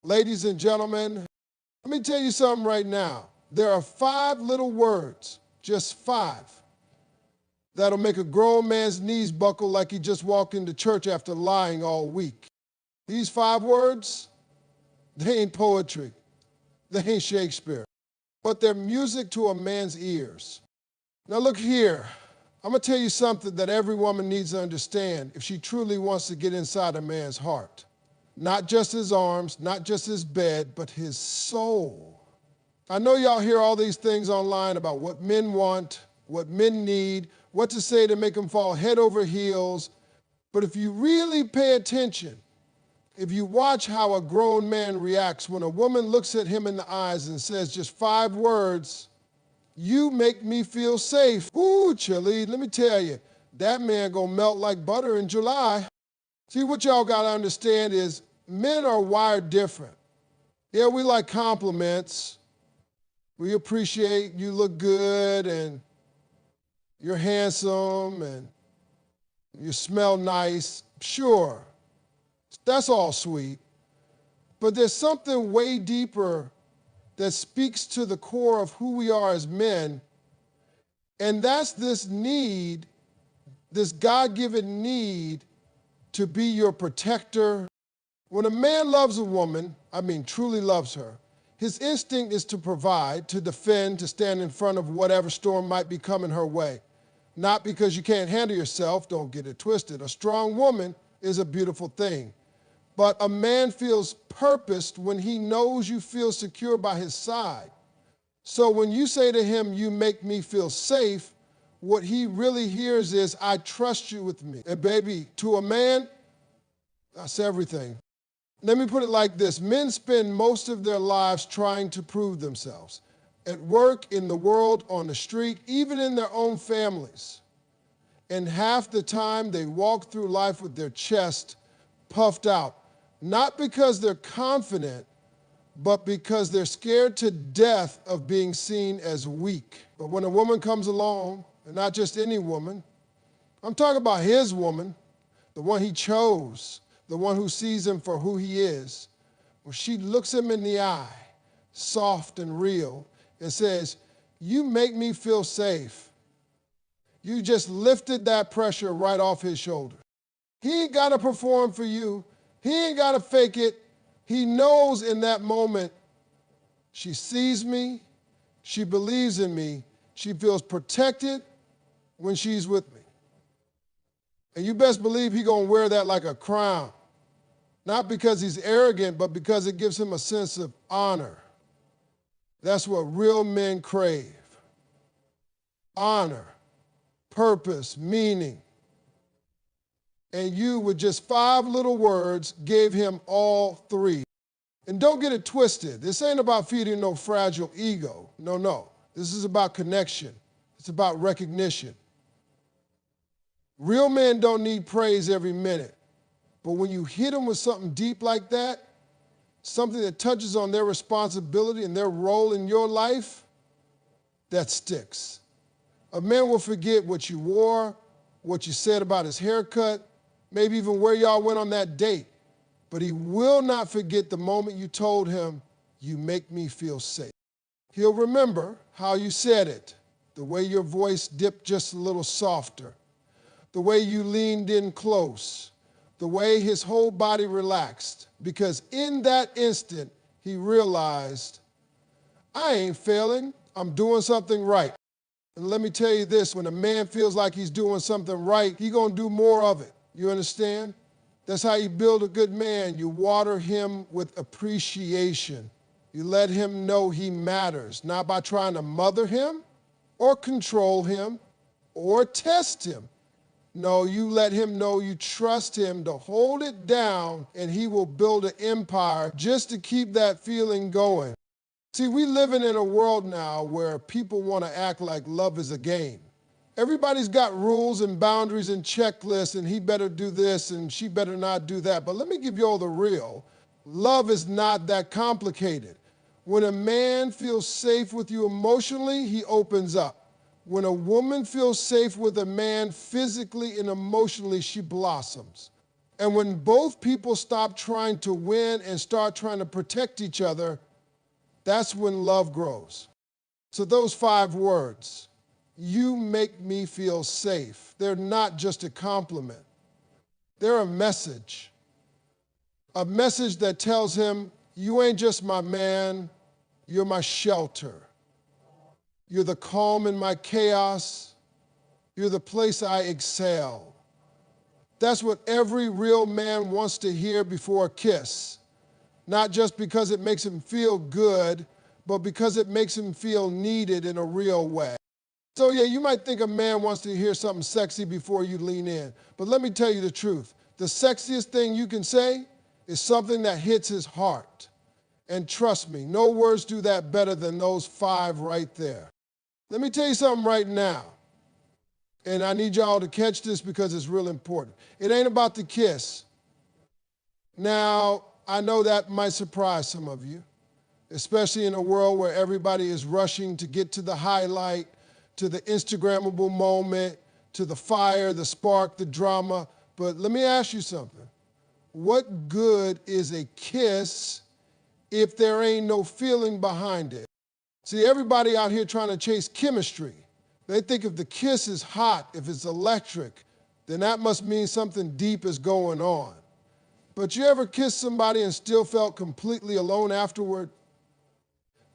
Ladies and gentlemen, let me tell you something right now. There are 5 little words, just 5, that'll make a grown man's knees buckle like he just walked into church after lying all week. These 5 words, they ain't poetry. They ain't Shakespeare. But they're music to a man's ears. Now look here. I'm going to tell you something that every woman needs to understand if she truly wants to get inside a man's heart. Not just his arms, not just his bed, but his soul. I know y'all hear all these things online about what men want, what men need, what to say to make them fall head over heels. But if you really pay attention, if you watch how a grown man reacts when a woman looks at him in the eyes and says just 5 words, "You make me feel safe." Ooh, Chili, let me tell you, that man gonna melt like butter in July. See, what y'all gotta understand is men are wired different. Yeah, we like compliments. We appreciate you look good and you're handsome and you smell nice. Sure, that's all sweet. But there's something way deeper that speaks to the core of who we are as men, and that's this need, this God-given need to be your protector. When a man loves a woman, I mean truly loves her, his instinct is to provide, to defend, to stand in front of whatever storm might be coming her way. Not because you can't handle yourself, don't get it twisted. A strong woman is a beautiful thing. But a man feels purposed when he knows you feel secure by his side. So when you say to him, "You make me feel safe," what he really hears is, "I trust you with me." And baby, to a man, that's everything. Let me put it like this. Men spend most of their lives trying to prove themselves. At work, in the world, on the street, even in their own families. And half the time they walk through life with their chest puffed out. Not because they're confident, but because they're scared to death of being seen as weak. But when a woman comes along, and not just any woman, I'm talking about his woman, the one he chose, the one who sees him for who he is, when she looks him in the eye, soft and real, and says, "You make me feel safe." You just lifted that pressure right off his shoulder. He ain't got to perform for you. He ain't got to fake it. He knows in that moment, she sees me, she believes in me, she feels protected when she's with me. And you best believe he's going to wear that like a crown. Not because he's arrogant, but because it gives him a sense of honor. That's what real men crave. Honor, purpose, meaning. And you, with just 5 little words, gave him all 3. And don't get it twisted. This ain't about feeding no fragile ego. No. This is about connection. It's about recognition. Real men don't need praise every minute. But when you hit them with something deep like that, something that touches on their responsibility and their role in your life, that sticks. A man will forget what you wore, what you said about his haircut, maybe even where y'all went on that date. But he will not forget the moment you told him, "You make me feel safe." He'll remember how you said it, the way your voice dipped just a little softer, the way you leaned in close, the way his whole body relaxed. Because in that instant, he realized, I ain't failing, I'm doing something right. And let me tell you this, when a man feels like he's doing something right, he's gonna do more of it. You understand? That's how you build a good man. You water him with appreciation. You let him know he matters, not by trying to mother him or control him or test him. No, you let him know you trust him to hold it down, and he will build an empire just to keep that feeling going. See, we living in a world now where people want to act like love is a game. Everybody's got rules and boundaries and checklists, and he better do this and she better not do that. But let me give you all the real. Love is not that complicated. When a man feels safe with you emotionally, he opens up. When a woman feels safe with a man physically and emotionally, she blossoms. And when both people stop trying to win and start trying to protect each other, that's when love grows. So those 5 words, you make me feel safe, they're not just a compliment. They're a message that tells him, you ain't just my man, you're my shelter. You're the calm in my chaos. You're the place I exhale. That's what every real man wants to hear before a kiss. Not just because it makes him feel good, but because it makes him feel needed in a real way. So yeah, you might think a man wants to hear something sexy before you lean in. But let me tell you the truth. The sexiest thing you can say is something that hits his heart. And trust me, no words do that better than those 5 right there. Let me tell you something right now. And I need y'all to catch this because it's real important. It ain't about the kiss. Now, I know that might surprise some of you, especially in a world where everybody is rushing to get to the highlight, to the Instagrammable moment, to the fire, the spark, the drama. But let me ask you something. What good is a kiss if there ain't no feeling behind it? See, everybody out here trying to chase chemistry. They think if the kiss is hot, if it's electric, then that must mean something deep is going on. But you ever kissed somebody and still felt completely alone afterward?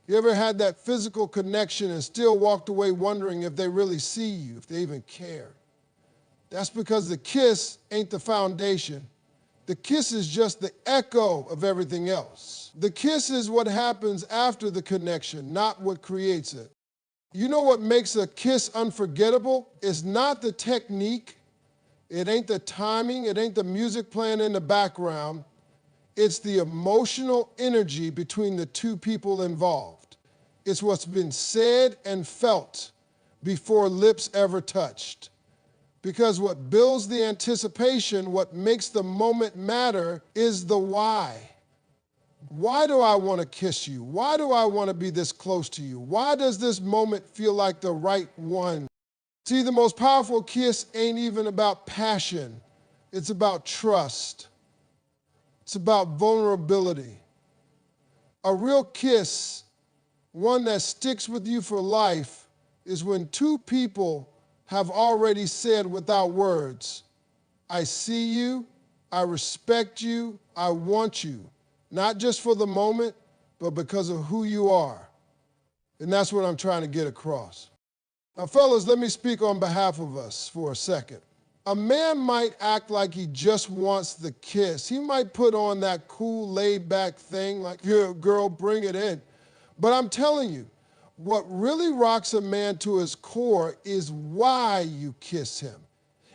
You ever had that physical connection and still walked away wondering if they really see you, if they even care? That's because the kiss ain't the foundation. The kiss is just the echo of everything else. The kiss is what happens after the connection, not what creates it. You know what makes a kiss unforgettable? It's not the technique. It ain't the timing. It ain't the music playing in the background. It's the emotional energy between the 2 people involved. It's what's been said and felt before lips ever touched. Because what builds the anticipation, what makes the moment matter, is the why. Why do I want to kiss you? Why do I want to be this close to you? Why does this moment feel like the right one? See, the most powerful kiss ain't even about passion. It's about trust. It's about vulnerability. A real kiss, one that sticks with you for life, is when 2 people have already said without words, I see you, I respect you, I want you. Not just for the moment, but because of who you are. And that's what I'm trying to get across. Now, fellas, let me speak on behalf of us for a second. A man might act like he just wants the kiss. He might put on that cool, laid-back thing like, yeah, girl, bring it in. But I'm telling you, what really rocks a man to his core is why you kiss him.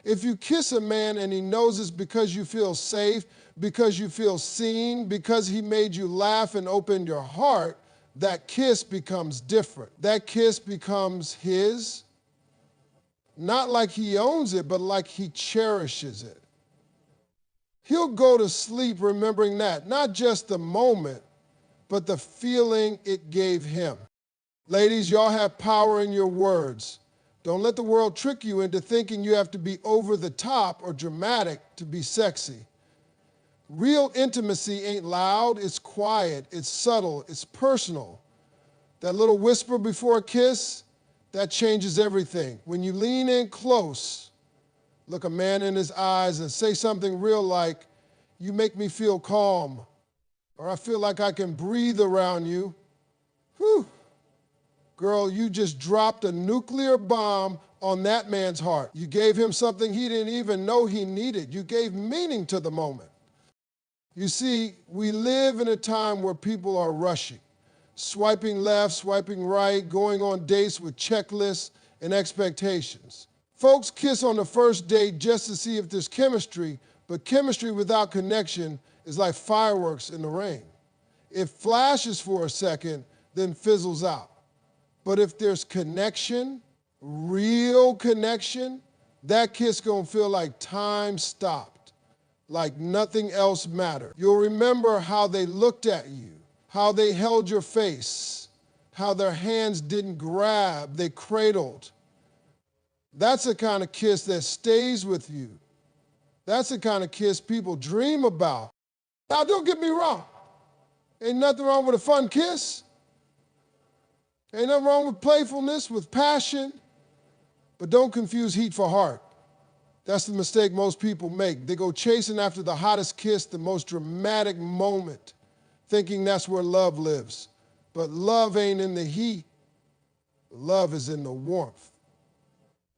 If you kiss a man and he knows it's because you feel safe, because you feel seen, because he made you laugh and opened your heart, that kiss becomes different. That kiss becomes his, not like he owns it, but like he cherishes it. He'll go to sleep remembering that, not just the moment, but the feeling it gave him. Ladies, y'all have power in your words. Don't let the world trick you into thinking you have to be over the top or dramatic to be sexy. Real intimacy ain't loud, it's quiet, it's subtle, it's personal. That little whisper before a kiss, that changes everything. When you lean in close, look a man in his eyes and say something real like, you make me feel calm, or I feel like I can breathe around you. Whew. Girl, you just dropped a nuclear bomb on that man's heart. You gave him something he didn't even know he needed. You gave meaning to the moment. You see, we live in a time where people are rushing, swiping left, swiping right, going on dates with checklists and expectations. Folks kiss on the first date just to see if there's chemistry, but chemistry without connection is like fireworks in the rain. It flashes for a second, then fizzles out. But if there's connection, real connection, that kiss gonna feel like time stopped, like nothing else mattered. You'll remember how they looked at you, how they held your face, how their hands didn't grab, they cradled. That's the kind of kiss that stays with you. That's the kind of kiss people dream about. Now, don't get me wrong. Ain't nothing wrong with a fun kiss. Ain't nothing wrong with playfulness, with passion. But don't confuse heat for heart. That's the mistake most people make. They go chasing after the hottest kiss, the most dramatic moment, thinking that's where love lives. But love ain't in the heat. Love is in the warmth.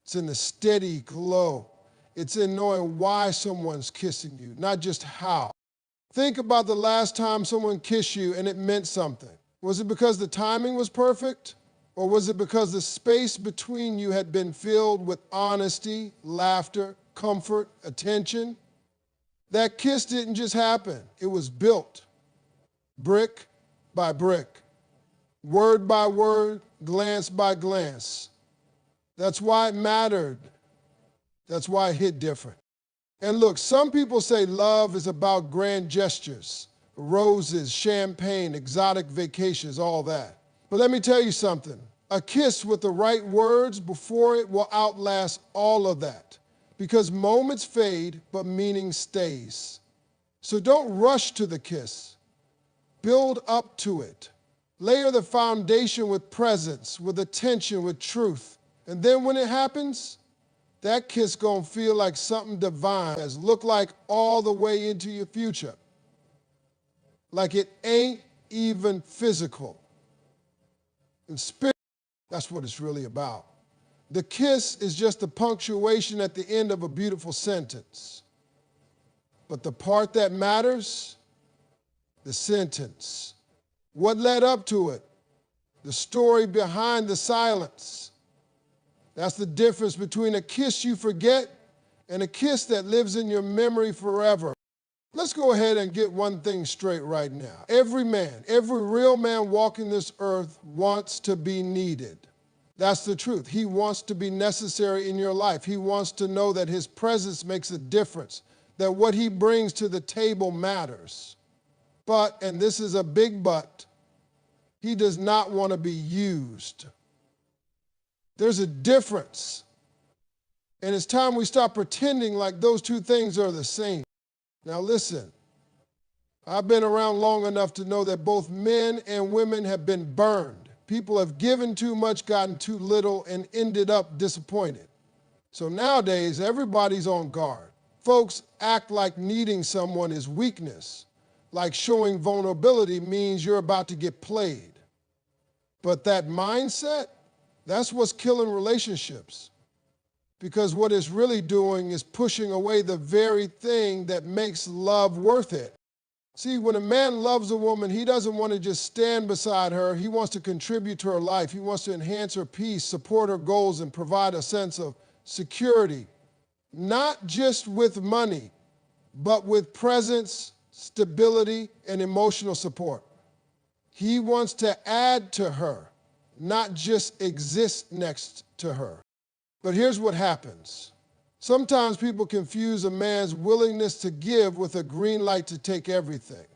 It's in the steady glow. It's in knowing why someone's kissing you, not just how. Think about the last time someone kissed you and it meant something. Was it because the timing was perfect? Or was it because the space between you had been filled with honesty, laughter, comfort, attention? That kiss didn't just happen. It was built, brick by brick, word by word, glance by glance. That's why it mattered. That's why it hit different. And look, some people say love is about grand gestures, roses, champagne, exotic vacations, all that. But let me tell you something. A kiss with the right words before it will outlast all of that. Because moments fade, but meaning stays. So don't rush to the kiss. Build up to it. Layer the foundation with presence, with attention, with truth. And then when it happens, that kiss gonna feel like something divine, as look like all the way into your future. Like it ain't even physical. In spirit, that's what it's really about. The kiss is just the punctuation at the end of a beautiful sentence. But the part that matters, the sentence. What led up to it? The story behind the silence. That's the difference between a kiss you forget and a kiss that lives in your memory forever. Let's go ahead and get one thing straight right now. Every man, every real man walking this earth wants to be needed. That's the truth. He wants to be necessary in your life. He wants to know that his presence makes a difference, that what he brings to the table matters. But, and this is a big but, he does not want to be used. There's a difference. And it's time we stop pretending like those two things are the same. Now listen, I've been around long enough to know that both men and women have been burned. People have given too much, gotten too little, and ended up disappointed. So nowadays, everybody's on guard. Folks act like needing someone is weakness, like showing vulnerability means you're about to get played. But that mindset, that's what's killing relationships. Because what it's really doing is pushing away the very thing that makes love worth it. See, when a man loves a woman, he doesn't want to just stand beside her. He wants to contribute to her life. He wants to enhance her peace, support her goals, and provide a sense of security. Not just with money, but with presence, stability, and emotional support. He wants to add to her, not just exist next to her. But here's what happens. Sometimes people confuse a man's willingness to give with a green light to take everything.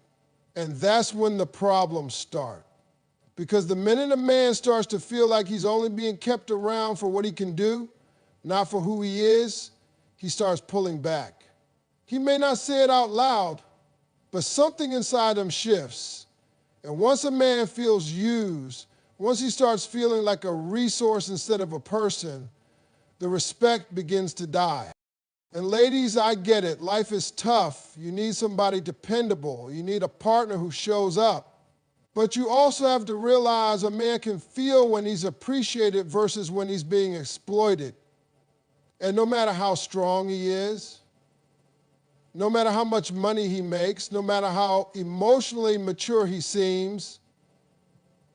And that's when the problems start. Because the minute a man starts to feel like he's only being kept around for what he can do, not for who he is, he starts pulling back. He may not say it out loud, but something inside him shifts. And once a man feels used, once he starts feeling like a resource instead of a person, the respect begins to die. And ladies, I get it. Life is tough. You need somebody dependable. You need a partner who shows up. But you also have to realize a man can feel when he's appreciated versus when he's being exploited. And no matter how strong he is, no matter how much money he makes, no matter how emotionally mature he seems,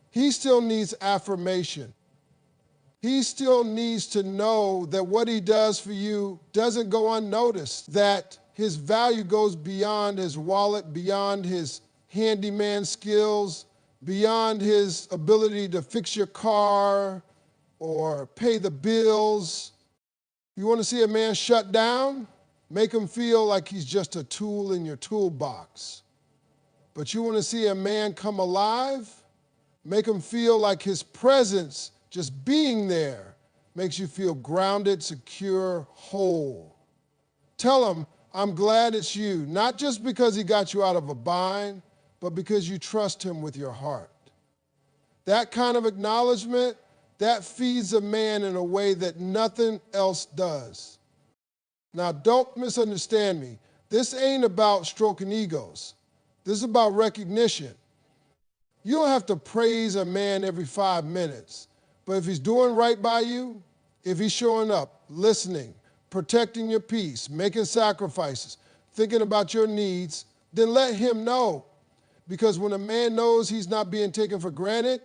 he still needs affirmation. He still needs to know that what he does for you doesn't go unnoticed, that his value goes beyond his wallet, beyond his handyman skills, beyond his ability to fix your car or pay the bills. You want to see a man shut down? Make him feel like he's just a tool in your toolbox. But you want to see a man come alive? Make him feel like his presence, just being there, makes you feel grounded, secure, whole. Tell him, I'm glad it's you, not just because he got you out of a bind, but because you trust him with your heart. That kind of acknowledgement, that feeds a man in a way that nothing else does. Now, don't misunderstand me. This ain't about stroking egos. This is about recognition. You don't have to praise a man every 5 minutes, but if he's doing right by you, if he's showing up, listening, protecting your peace, making sacrifices, thinking about your needs, then let him know. Because when a man knows he's not being taken for granted,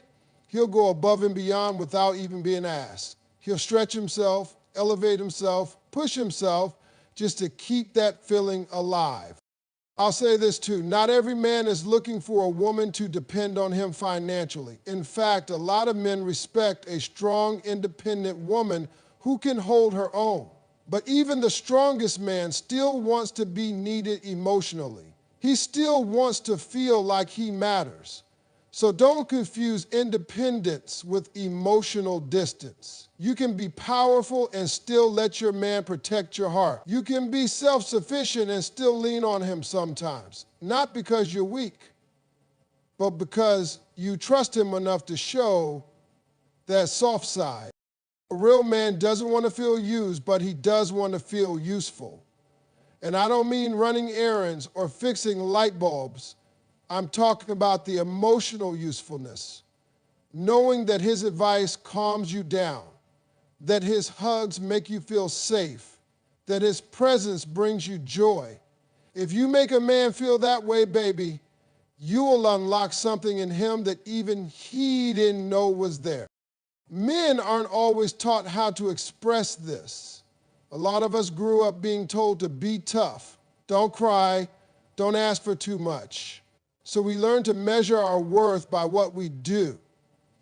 he'll go above and beyond without even being asked. He'll stretch himself, elevate himself, push himself just to keep that feeling alive. I'll say this too, not every man is looking for a woman to depend on him financially. In fact, a lot of men respect a strong, independent woman who can hold her own. But even the strongest man still wants to be needed emotionally. He still wants to feel like he matters. So don't confuse independence with emotional distance. You can be powerful and still let your man protect your heart. You can be self-sufficient and still lean on him sometimes. Not because you're weak, but because you trust him enough to show that soft side. A real man doesn't want to feel used, but he does want to feel useful. And I don't mean running errands or fixing light bulbs. I'm talking about the emotional usefulness, knowing that his advice calms you down, that his hugs make you feel safe, that his presence brings you joy. If you make a man feel that way, baby, you will unlock something in him that even he didn't know was there. Men aren't always taught how to express this. A lot of us grew up being told to be tough, don't cry, don't ask for too much. So we learn to measure our worth by what we do.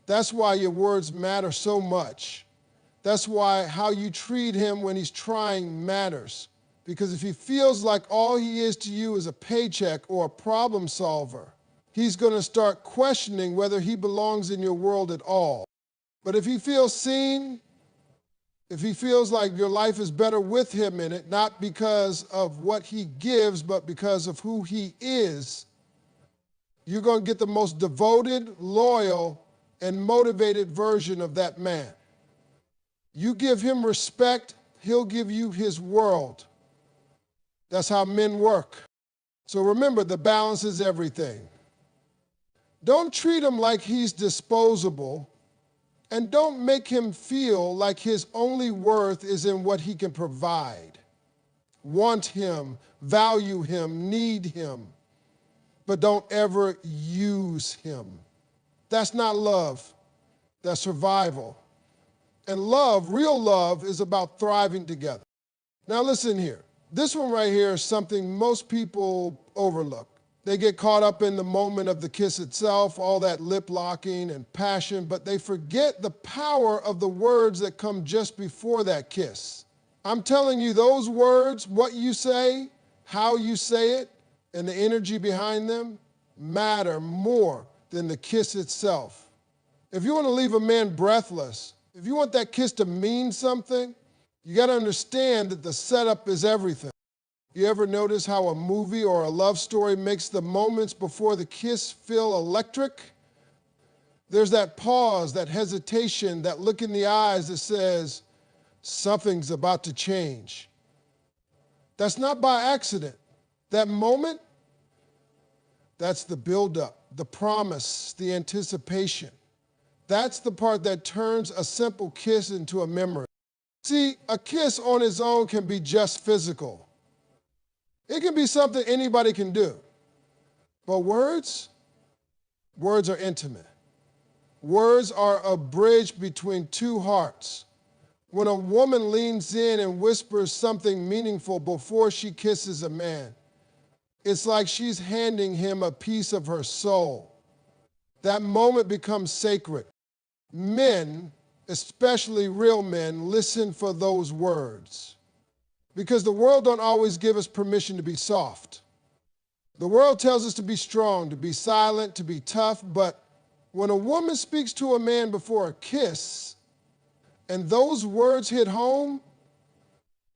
That's why your words matter so much. That's why how you treat him when he's trying matters. Because if he feels like all he is to you is a paycheck or a problem solver, he's going to start questioning whether he belongs in your world at all. But if he feels seen, if he feels like your life is better with him in it, not because of what he gives, but because of who he is, you're going to get the most devoted, loyal, and motivated version of that man. You give him respect, he'll give you his world. That's how men work. So remember, the balance is everything. Don't treat him like he's disposable, and don't make him feel like his only worth is in what he can provide. Want him, value him, need him. But don't ever use him. That's not love. That's survival. And love, real love, is about thriving together. Now listen here. This one right here is something most people overlook. They get caught up in the moment of the kiss itself, all that lip locking and passion, but they forget the power of the words that come just before that kiss. I'm telling you, those words, what you say, how you say it, and the energy behind them matter more than the kiss itself. If you want to leave a man breathless, if you want that kiss to mean something, you got to understand that the setup is everything. You ever notice how a movie or a love story makes the moments before the kiss feel electric? There's that pause, that hesitation, that look in the eyes that says, something's about to change. That's not by accident. That moment, that's the buildup, the promise, the anticipation. That's the part that turns a simple kiss into a memory. See, a kiss on its own can be just physical. It can be something anybody can do. But words are intimate. Words are a bridge between two hearts. When a woman leans in and whispers something meaningful before she kisses a man, it's like she's handing him a piece of her soul. That moment becomes sacred. Men, especially real men, listen for those words. Because the world don't always give us permission to be soft. The world tells us to be strong, to be silent, to be tough, but when a woman speaks to a man before a kiss, and those words hit home,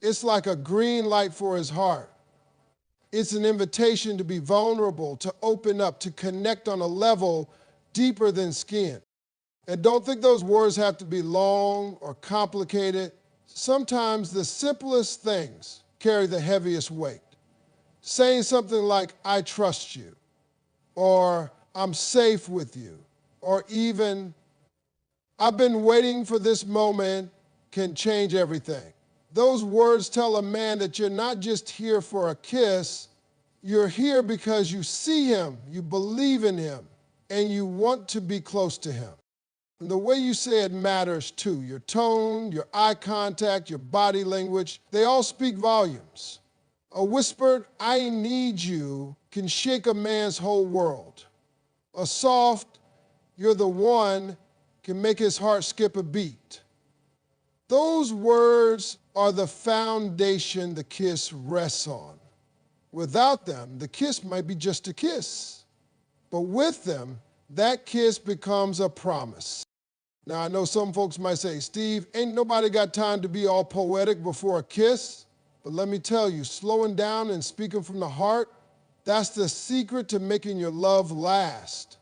it's like a green light for his heart. It's an invitation to be vulnerable, to open up, to connect on a level deeper than skin. And don't think those words have to be long or complicated. Sometimes the simplest things carry the heaviest weight. Saying something like, I trust you, or I'm safe with you, or even, I've been waiting for this moment can change everything. Those words tell a man that you're not just here for a kiss, you're here because you see him, you believe in him, and you want to be close to him. And the way you say it matters too. Your tone, your eye contact, your body language, they all speak volumes. A whispered, I need you, can shake a man's whole world. A soft, you're the one, can make his heart skip a beat. Those words are the foundation the kiss rests on. Without them, the kiss might be just a kiss. But with them, that kiss becomes a promise. Now, I know some folks might say, Steve, ain't nobody got time to be all poetic before a kiss. But let me tell you, slowing down and speaking from the heart, that's the secret to making your love last.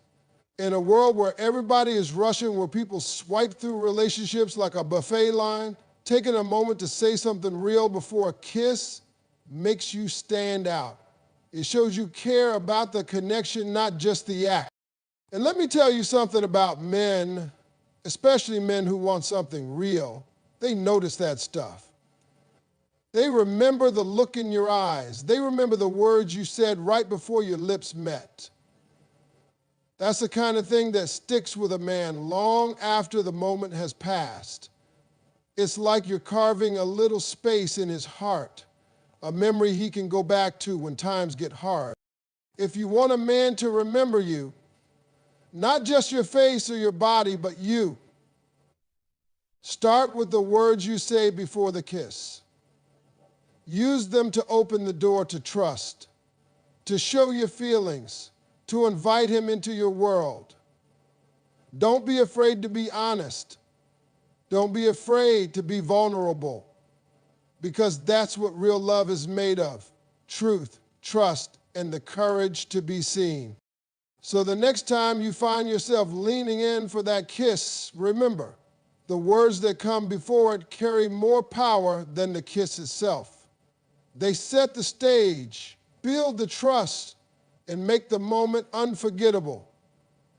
In a world where everybody is rushing, where people swipe through relationships like a buffet line, taking a moment to say something real before a kiss makes you stand out. It shows you care about the connection, not just the act. And let me tell you something about men, especially men who want something real. They notice that stuff. They remember the look in your eyes. They remember the words you said right before your lips met. That's the kind of thing that sticks with a man long after the moment has passed. It's like you're carving a little space in his heart, a memory he can go back to when times get hard. If you want a man to remember you, not just your face or your body, but you, start with the words you say before the kiss. Use them to open the door to trust, to show your feelings, to invite him into your world. Don't be afraid to be honest. Don't be afraid to be vulnerable, because that's what real love is made of: truth, trust, and the courage to be seen. So the next time you find yourself leaning in for that kiss, remember, the words that come before it carry more power than the kiss itself. They set the stage, build the trust, and make the moment unforgettable.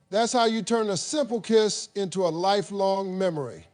That's how you turn a simple kiss into a lifelong memory.